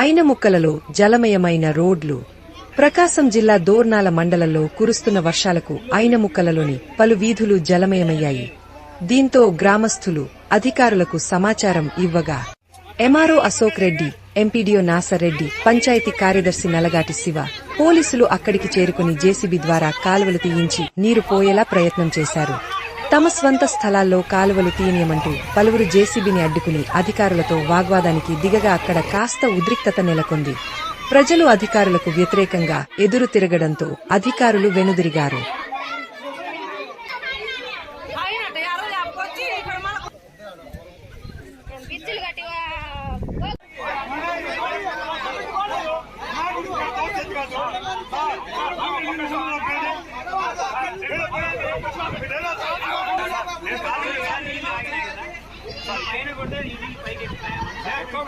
ఐనముక్కలలో జలమయమైన రోడ్లు. ప్రకాశం జిల్లా దోర్నాల మండలంలో కురుస్తున్న వర్షాలకు ఐనముక్కలలోని పలు వీధులు జలమయమయ్యాయి. దీంతో గ్రామస్తులు అధికారులకు సమాచారం ఇవ్వగా ఎంఆర్ఓ అశోక్ రెడ్డి, ఎంపీడీఓ నాసర్ రెడ్డి, పంచాయతీ కార్యదర్శి నలగాటి శివ, పోలీసులు అక్కడికి చేరుకుని జేసీబీ ద్వారా కాలువలు తీయించి నీరు పోయేలా ప్రయత్నం చేశారు. తమ స్వంత స్థలాల్లో కాలువలు తీయనియమంటూ పలువురు జేసీబీని అడ్డుకుని అధికారులతో వాగ్వాదానికి దిగగా అక్కడ కాస్త ఉద్రిక్తత నెలకొంది. ప్రజలు అధికారులకు వ్యతిరేకంగా ఎదురు తిరగడంతో అధికారులు వెనుదిరిగారు. ఎక్కువ